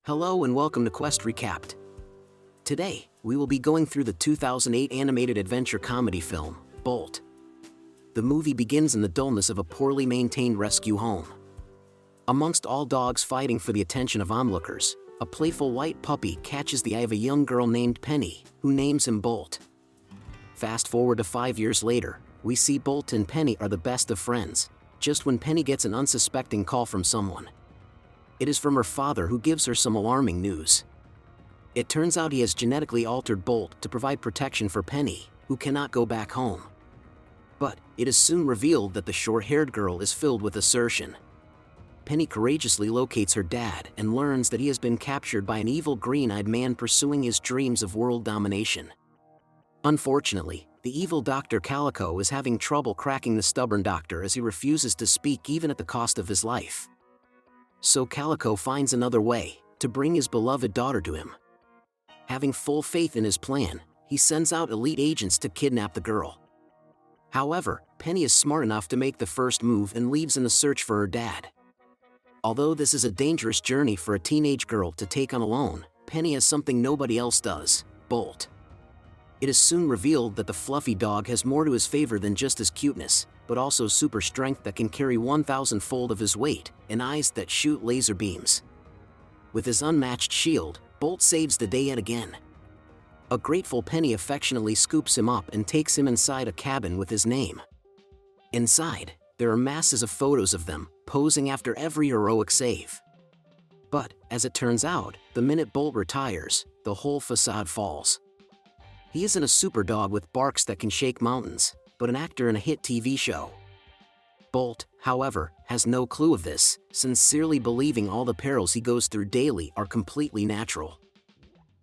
Hello and welcome to Quest Recapped. Today, we will be going through the 2008 animated adventure comedy film, Bolt. The movie begins in the dullness of a poorly maintained rescue home. Amongst all dogs fighting for the attention of onlookers, a playful white puppy catches the eye of a young girl named Penny, who names him Bolt. Fast forward to 5 years later, we see Bolt and Penny are the best of friends, just when Penny gets an unsuspecting call from someone. It is from her father, who gives her some alarming news. It turns out he has genetically altered Bolt to provide protection for Penny, who cannot go back home. But it is soon revealed that the short-haired girl is filled with assertion. Penny courageously locates her dad and learns that he has been captured by an evil green-eyed man pursuing his dreams of world domination. Unfortunately, the evil Dr. Calico is having trouble cracking the stubborn doctor, as he refuses to speak even at the cost of his life. So Calico finds another way to bring his beloved daughter to him. Having full faith in his plan, he sends out elite agents to kidnap the girl. However, Penny is smart enough to make the first move and leaves in the search for her dad. Although this is a dangerous journey for a teenage girl to take on alone, Penny has something nobody else does: Bolt. It is soon revealed that the fluffy dog has more to his favor than just his cuteness, but also super strength that can carry 1,000-fold of his weight, and eyes that shoot laser beams. With his unmatched shield, Bolt saves the day yet again. A grateful Penny affectionately scoops him up and takes him inside a cabin with his name. Inside, there are masses of photos of them, posing after every heroic save. But, as it turns out, the minute Bolt retires, the whole facade falls. He isn't a super dog with barks that can shake mountains, but an actor in a hit TV show. Bolt, however, has no clue of this, sincerely believing all the perils he goes through daily are completely natural.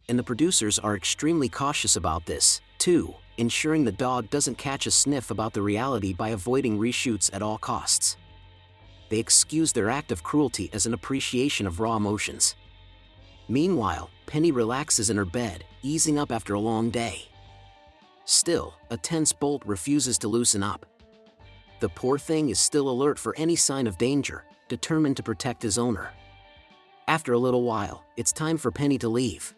And the producers are extremely cautious about this, too, ensuring the dog doesn't catch a sniff about the reality by avoiding reshoots at all costs. They excuse their act of cruelty as an appreciation of raw emotions. Meanwhile, Penny relaxes in her bed, easing up after a long day. Still, a tense Bolt refuses to loosen up. The poor thing is still alert for any sign of danger, determined to protect his owner. After a little while, it's time for Penny to leave.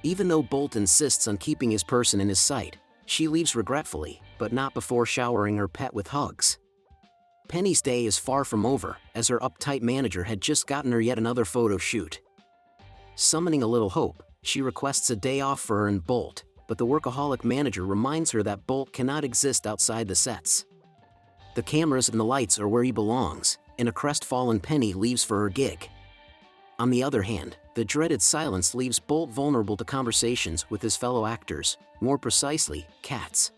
Even though Bolt insists on keeping his person in his sight, she leaves regretfully, but not before showering her pet with hugs. Penny's day is far from over, as her uptight manager had just gotten her yet another photo shoot. Summoning a little hope, she requests a day off for her and Bolt, but the workaholic manager reminds her that Bolt cannot exist outside the sets. The cameras and the lights are where he belongs, and a crestfallen Penny leaves for her gig. On the other hand, the dreaded silence leaves Bolt vulnerable to conversations with his fellow actors, more precisely, cats.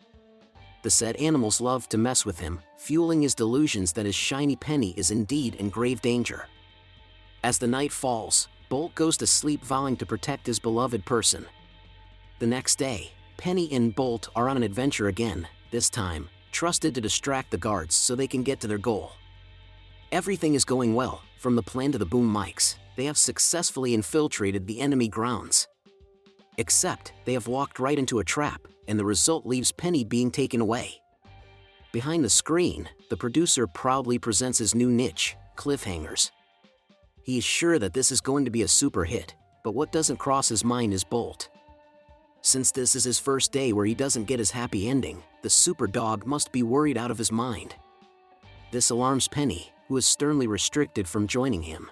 The said animals love to mess with him, fueling his delusions that his shiny Penny is indeed in grave danger. As the night falls, Bolt goes to sleep, vowing to protect his beloved person. The next day, Penny and Bolt are on an adventure again, this time, trusted to distract the guards so they can get to their goal. Everything is going well, from the plan to the boom mics. They have successfully infiltrated the enemy grounds. Except, they have walked right into a trap, and the result leaves Penny being taken away. Behind the screen, the producer proudly presents his new niche, cliffhangers. He is sure that this is going to be a super hit, but what doesn't cross his mind is Bolt. Since this is his first day where he doesn't get his happy ending, the super dog must be worried out of his mind. This alarms Penny, who is sternly restricted from joining him.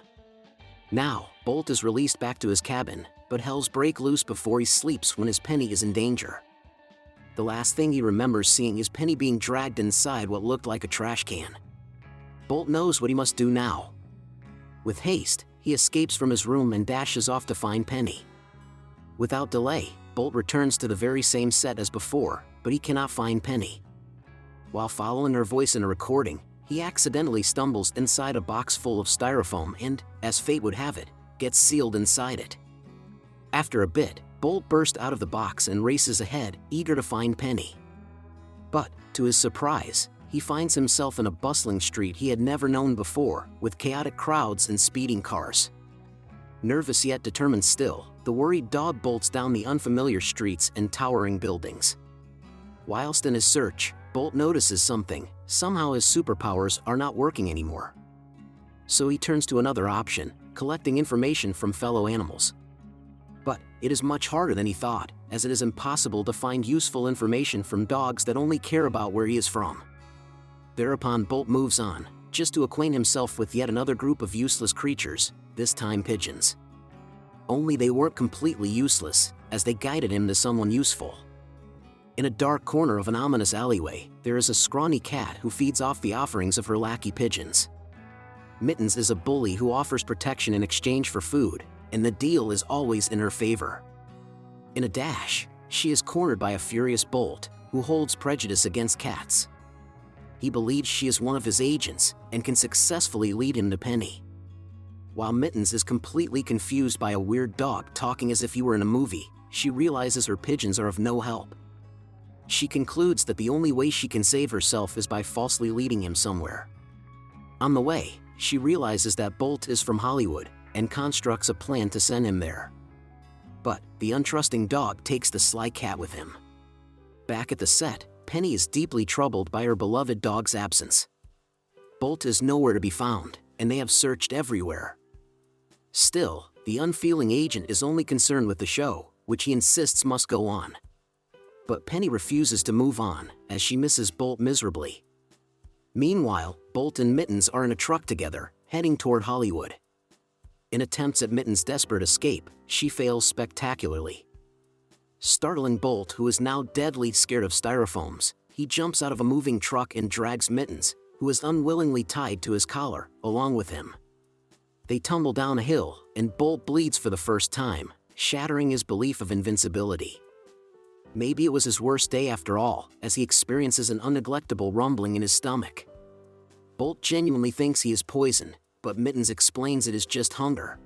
Now, Bolt is released back to his cabin, but hells break loose before he sleeps when his Penny is in danger. The last thing he remembers seeing is Penny being dragged inside what looked like a trash can. Bolt knows what he must do now. With haste, he escapes from his room and dashes off to find Penny. Without delay, Bolt returns to the very same set as before, but he cannot find Penny. While following her voice in a recording, he accidentally stumbles inside a box full of styrofoam and, as fate would have it, gets sealed inside it. After a bit, Bolt bursts out of the box and races ahead, eager to find Penny. But, to his surprise, he finds himself in a bustling street he had never known before, with chaotic crowds and speeding cars. Nervous yet determined still, the worried dog bolts down the unfamiliar streets and towering buildings. Whilst in his search, Bolt notices something: somehow his superpowers are not working anymore. So he turns to another option, collecting information from fellow animals. But it is much harder than he thought, as it is impossible to find useful information from dogs that only care about where he is from. Thereupon Bolt moves on, just to acquaint himself with yet another group of useless creatures, this time pigeons. Only they weren't completely useless, as they guided him to someone useful. In a dark corner of an ominous alleyway, there is a scrawny cat who feeds off the offerings of her lackey pigeons. Mittens is a bully who offers protection in exchange for food, and the deal is always in her favor. In a dash, she is cornered by a furious Bolt, who holds prejudice against cats. He believes she is one of his agents, and can successfully lead him to Penny. While Mittens is completely confused by a weird dog talking as if he were in a movie, she realizes her pigeons are of no help. She concludes that the only way she can save herself is by falsely leading him somewhere. On the way, she realizes that Bolt is from Hollywood, and constructs a plan to send him there. But the untrusting dog takes the sly cat with him. Back at the set, Penny is deeply troubled by her beloved dog's absence. Bolt is nowhere to be found, and they have searched everywhere. Still, the unfeeling agent is only concerned with the show, which he insists must go on. But Penny refuses to move on, as she misses Bolt miserably. Meanwhile, Bolt and Mittens are in a truck together, heading toward Hollywood. In attempts at Mittens' desperate escape, she fails spectacularly. Startling Bolt, who is now deadly scared of styrofoams, he jumps out of a moving truck and drags Mittens, who is unwillingly tied to his collar, along with him. They tumble down a hill, and Bolt bleeds for the first time, shattering his belief of invincibility. Maybe it was his worst day after all, as he experiences an unneglectable rumbling in his stomach. Bolt genuinely thinks he is poisoned, but Mittens explains it is just hunger.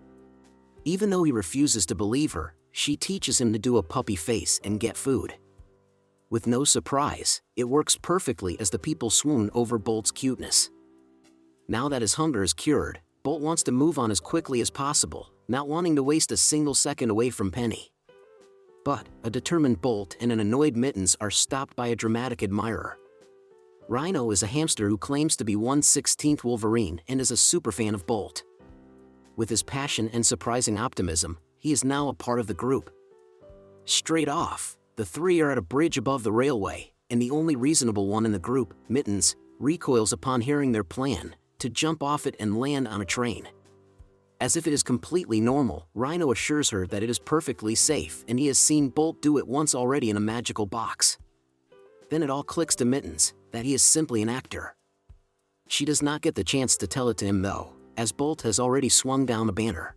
Even though he refuses to believe her, she teaches him to do a puppy face and get food. With no surprise, it works perfectly as the people swoon over Bolt's cuteness. Now that his hunger is cured, Bolt wants to move on as quickly as possible, not wanting to waste a single second away from Penny. But a determined Bolt and an annoyed Mittens are stopped by a dramatic admirer. Rhino is a hamster who claims to be 1/16th Wolverine and is a superfan of Bolt. With his passion and surprising optimism, he is now a part of the group. Straight off, the three are at a bridge above the railway, and the only reasonable one in the group, Mittens, recoils upon hearing their plan, to jump off it and land on a train. As if it is completely normal, Rhino assures her that it is perfectly safe and he has seen Bolt do it once already in a magical box. Then it all clicks to Mittens, that he is simply an actor. She does not get the chance to tell it to him though, as Bolt has already swung down a banner.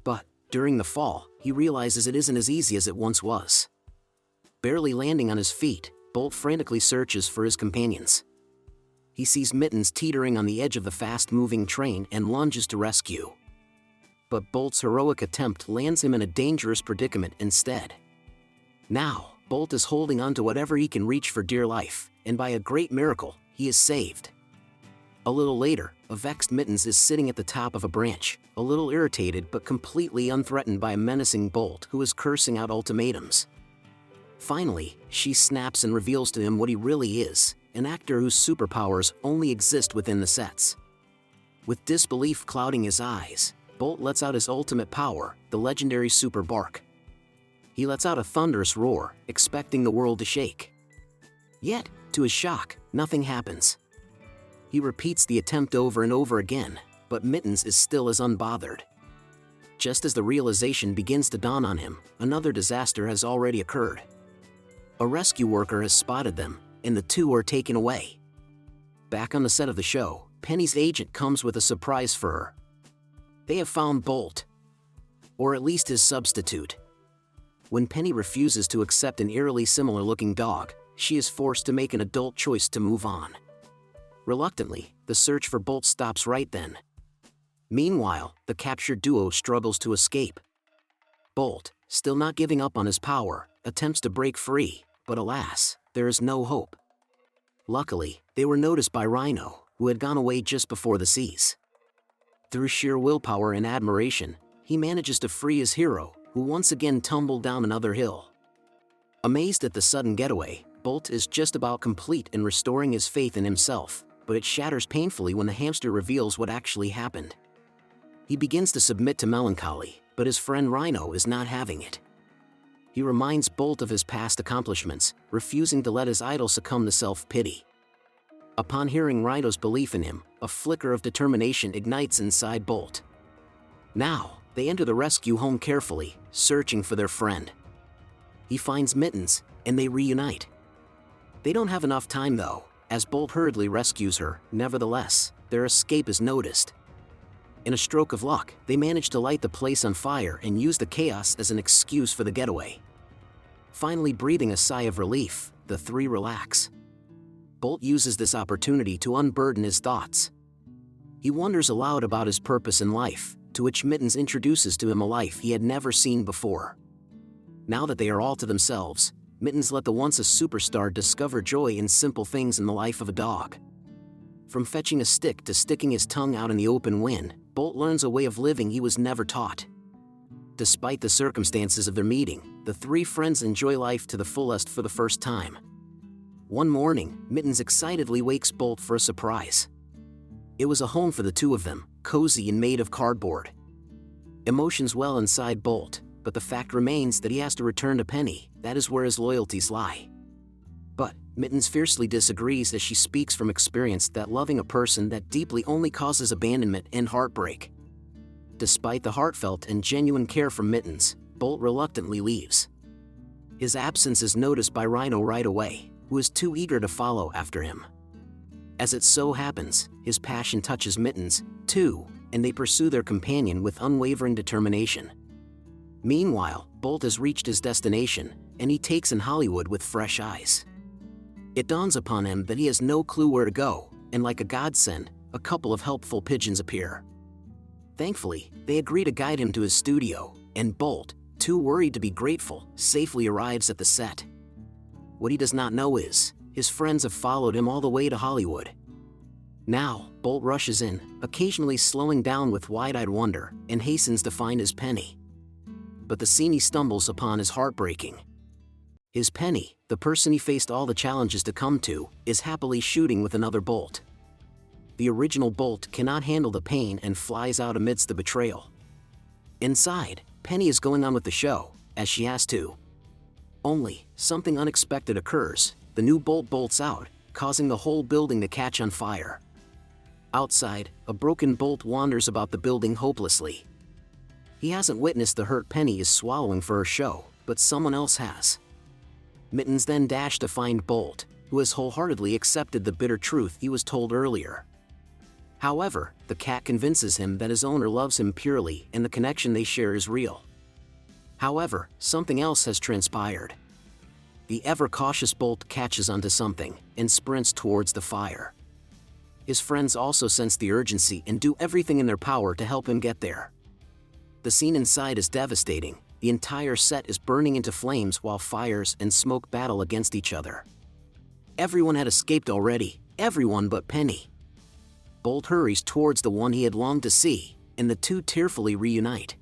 But, during the fall, he realizes it isn't as easy as it once was. Barely landing on his feet, Bolt frantically searches for his companions. He sees Mittens teetering on the edge of the fast-moving train and lunges to rescue. But Bolt's heroic attempt lands him in a dangerous predicament instead. Now, Bolt is holding on to whatever he can reach for dear life, and by a great miracle, he is saved. A little later, a vexed Mittens is sitting at the top of a branch, a little irritated but completely unthreatened by a menacing Bolt who is cursing out ultimatums. Finally, she snaps and reveals to him what he really is, an actor whose superpowers only exist within the sets. With disbelief clouding his eyes, Bolt lets out his ultimate power, the legendary super bark. He lets out a thunderous roar, expecting the world to shake. Yet, to his shock, nothing happens. He repeats the attempt over and over again, but Mittens is still as unbothered. Just as the realization begins to dawn on him, another disaster has already occurred. A rescue worker has spotted them, and the two are taken away. Back on the set of the show, Penny's agent comes with a surprise for her. They have found Bolt. Or at least his substitute. When Penny refuses to accept an eerily similar-looking dog, she is forced to make an adult choice to move on. Reluctantly, the search for Bolt stops right then. Meanwhile, the captured duo struggles to escape. Bolt, still not giving up on his power, attempts to break free, but alas, there is no hope. Luckily, they were noticed by Rhino, who had gone away just before the seize. Through sheer willpower and admiration, he manages to free his hero, who once again tumbled down another hill. Amazed at the sudden getaway, Bolt is just about complete in restoring his faith in himself, but it shatters painfully when the hamster reveals what actually happened. He begins to submit to melancholy, but his friend Rhino is not having it. He reminds Bolt of his past accomplishments, refusing to let his idol succumb to self-pity. Upon hearing Rhino's belief in him, a flicker of determination ignites inside Bolt. Now, they enter the rescue home carefully, searching for their friend. He finds Mittens, and they reunite. They don't have enough time though, as Bolt hurriedly rescues her. Nevertheless, their escape is noticed. In a stroke of luck, they manage to light the place on fire and use the chaos as an excuse for the getaway. Finally breathing a sigh of relief, the three relax. Bolt uses this opportunity to unburden his thoughts. He wonders aloud about his purpose in life, to which Mittens introduces to him a life he had never seen before. Now that they are all to themselves, Mittens let the once a superstar discover joy in simple things in the life of a dog. From fetching a stick to sticking his tongue out in the open wind, Bolt learns a way of living he was never taught. Despite the circumstances of their meeting, the three friends enjoy life to the fullest for the first time. One morning, Mittens excitedly wakes Bolt for a surprise. It was a home for the two of them, cozy and made of cardboard. Emotions well inside Bolt, but the fact remains that he has to return to Penny. That is where his loyalties lie. But Mittens fiercely disagrees as she speaks from experience that loving a person that deeply only causes abandonment and heartbreak. Despite the heartfelt and genuine care from Mittens, Bolt reluctantly leaves. His absence is noticed by Rhino right away, who is too eager to follow after him. As it so happens, his passion touches Mittens, too, and they pursue their companion with unwavering determination. Meanwhile, Bolt has reached his destination, and he takes in Hollywood with fresh eyes. It dawns upon him that he has no clue where to go, and like a godsend, a couple of helpful pigeons appear. Thankfully, they agree to guide him to his studio, and Bolt, too worried to be grateful, safely arrives at the set. What he does not know is, his friends have followed him all the way to Hollywood. Now, Bolt rushes in, occasionally slowing down with wide-eyed wonder, and hastens to find his Penny. But the scene he stumbles upon is heartbreaking. His Penny, the person he faced all the challenges to come to, is happily shooting with another Bolt. The original Bolt cannot handle the pain and flies out amidst the betrayal. Inside, Penny is going on with the show, as she has to. Only, something unexpected occurs. The new Bolt bolts out, causing the whole building to catch on fire. Outside, a broken Bolt wanders about the building hopelessly. He hasn't witnessed the hurt Penny is swallowing for her show, but someone else has. Mittens then dash to find Bolt, who has wholeheartedly accepted the bitter truth he was told earlier. However, the cat convinces him that his owner loves him purely and the connection they share is real. However, something else has transpired. The ever-cautious Bolt catches onto something and sprints towards the fire. His friends also sense the urgency and do everything in their power to help him get there. The scene inside is devastating. The entire set is burning into flames while fires and smoke battle against each other. Everyone had escaped already, everyone but Penny. Bolt hurries towards the one he had longed to see, and the two tearfully reunite.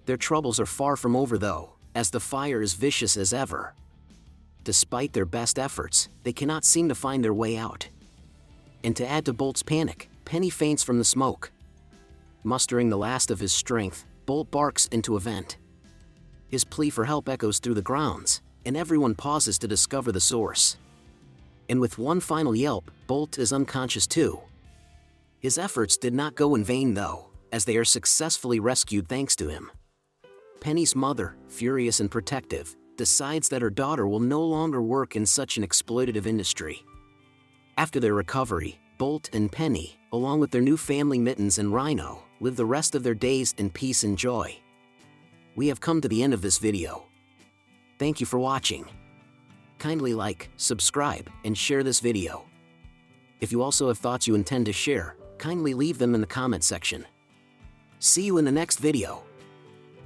Their troubles are far from over though, as the fire is vicious as ever. Despite their best efforts, they cannot seem to find their way out. And to add to Bolt's panic, Penny faints from the smoke. Mustering the last of his strength, Bolt barks into a vent. His plea for help echoes through the grounds, and everyone pauses to discover the source. And with one final yelp, Bolt is unconscious too. His efforts did not go in vain though, as they are successfully rescued thanks to him. Penny's mother, furious and protective, decides that her daughter will no longer work in such an exploitative industry. After their recovery, Bolt and Penny, along with their new family Mittens and Rhino, live the rest of their days in peace and joy. We have come to the end of this video. Thank you for watching. Kindly like, subscribe, and share this video. If you also have thoughts you intend to share, kindly leave them in the comment section. See you in the next video.